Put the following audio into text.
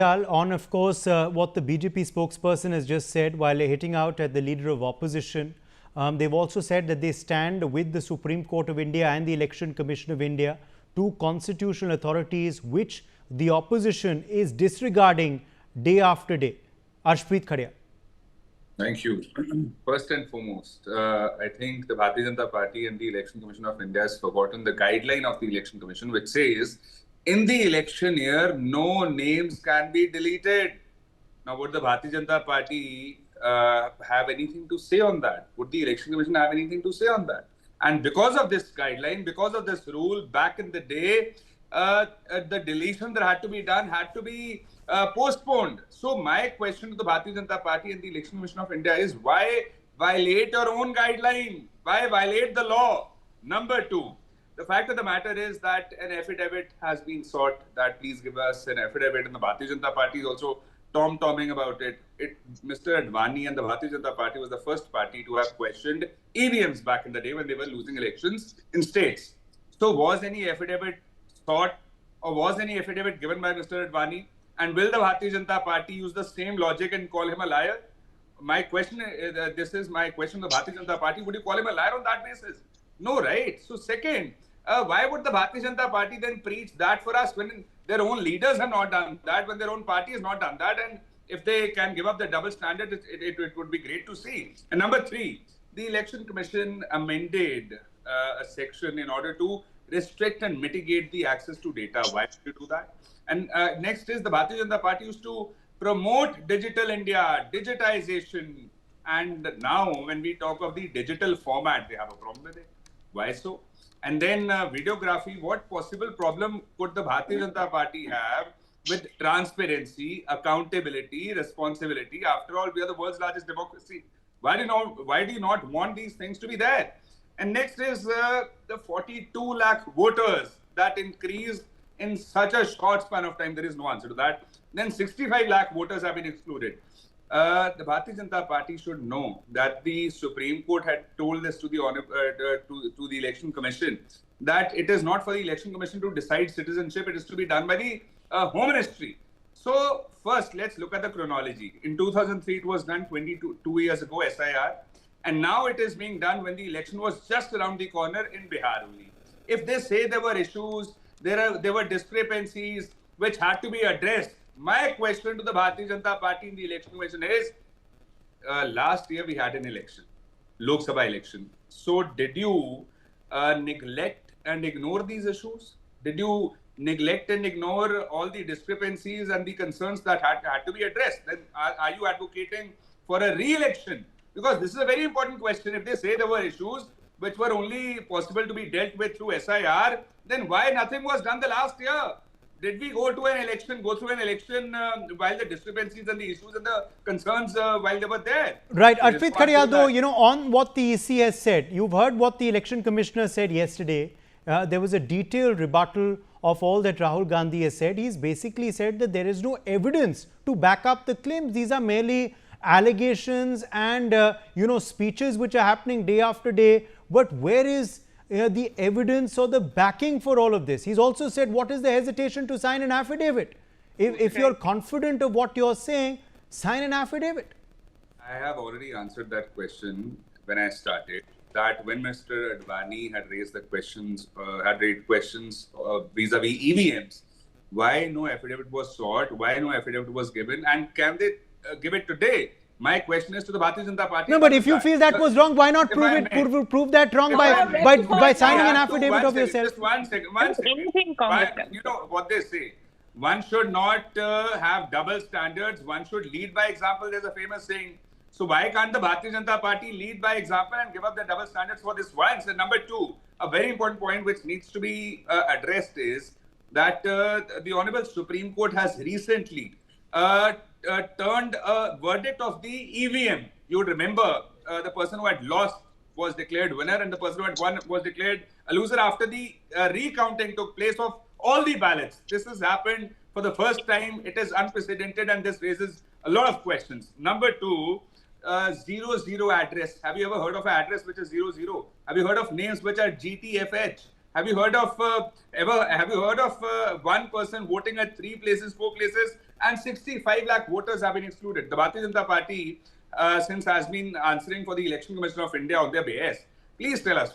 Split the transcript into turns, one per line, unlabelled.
On, of course, what the BJP spokesperson has just said while hitting out at the leader of opposition. They've also said that they stand with the Supreme Court of India and the Election Commission of India, two constitutional authorities which the opposition is disregarding day after day. Arshpreet Khadial.
Thank you. First and foremost, I think the Bharatiya Janata Party and the Election Commission of India has forgotten the guideline of the Election Commission, which says in the election year, no names can be deleted. Now, would the Bharatiya Janata Party have anything to say on that? Would the Election Commission have anything to say on that? And because of this guideline, because of this rule, back in the day, the deletion that had to be done had to be postponed. So my question to the Bharatiya Janata Party and the Election Commission of India is, why violate your own guideline? Why violate the law? Number two, the fact of the matter is that an affidavit has been sought that please give us an affidavit, and the Bharatiya Janata Party is also tom-tomming about it. Mr. Advani and the Bharatiya Janata Party was the first party to have questioned EVMs back in the day when they were losing elections in states. So was any affidavit sought or was any affidavit given by Mr. Advani? And will the Bharatiya Janata Party use the same logic and call him a liar? My question, this is my question to the Bharatiya Janata Party. Would you call him a liar on that basis? No, right? So second, why would the Bharatiya Janata Party then preach that for us when their own leaders have not done that, when their own party has not done that? And if they can give up the double standard, it would be great to see. And number three, the Election Commission amended a section in order to restrict and mitigate the access to data. Why should you do that? And next is the Bharatiya Janata Party used to promote digital India, digitization. And now when we talk of the digital format, they have a problem with it. Why so? And then videography, what possible problem could the Bharatiya Janata Party have with transparency, accountability, responsibility? After all, we are the world's largest democracy. Why do you not want these things to be there? And next is the 42 lakh voters that increased in such a short span of time. There is no answer to that. Then 65 lakh voters have been excluded. The Bharatiya Janata Party should know that the Supreme Court had told this to the to the Election Commission that it is not for the Election Commission to decide citizenship. It is to be done by the Home Ministry. So first, let's look at the chronology. In 2003, it was done 22 years ago, SIR. And now it is being done when the election was just around the corner in Bihar only. If they say there were issues, there were discrepancies which had to be addressed. My question to the Bharatiya Janata Party in the Election Commission is, last year we had an election, Lok Sabha election. So did you neglect and ignore these issues? Did you neglect and ignore all the discrepancies and the concerns that had to be addressed? Then are you advocating for a re-election? Because this is a very important question. If they say there were issues which were only possible to be dealt with through SIR, then why nothing was done the last year? Did we go through an election while the discrepancies and the issues and the concerns while they were there?
Right. Arshpreet Khadial, though, on what the EC has said, you've heard what the election commissioner said yesterday. There was a detailed rebuttal of all that Rahul Gandhi has said. He's basically said that there is no evidence to back up the claims. These are merely allegations and, speeches which are happening day after day. But where is the evidence or the backing for all of this? He's also said, what is the hesitation to sign an affidavit? If you're confident of what you're saying, sign an affidavit.
I have already answered that question when I started, that when Mr. Advani had raised the questions, vis-a-vis EVMs, why no affidavit was sought, why no affidavit was given, and can they give it today? My question is to the Bharatiya Janata Party.
No, but if you feel that was wrong, why not prove that wrong by signing an affidavit of yourself?
Just one second. You know what they say. One should not have double standards. One should lead by example. There's a famous saying. So why can't the Bharatiya Janata Party lead by example and give up the double standards for this once? And number two, a very important point which needs to be addressed is that the Honorable Supreme Court has recently turned a verdict of the EVM. You would remember the person who had lost was declared winner and the person who had won was declared a loser after the recounting took place of all the ballots. This has happened for the first time. It is unprecedented and this raises a lot of questions. Number two, 00 address. Have you ever heard of an address which is 00? Have you heard of names which are GTFH? Have you heard of one person voting at 3 places, 4 places, and 65 lakh voters have been excluded. The Bharatiya Janata Party, since has been answering for the Election Commission of India on their behest. Please tell us,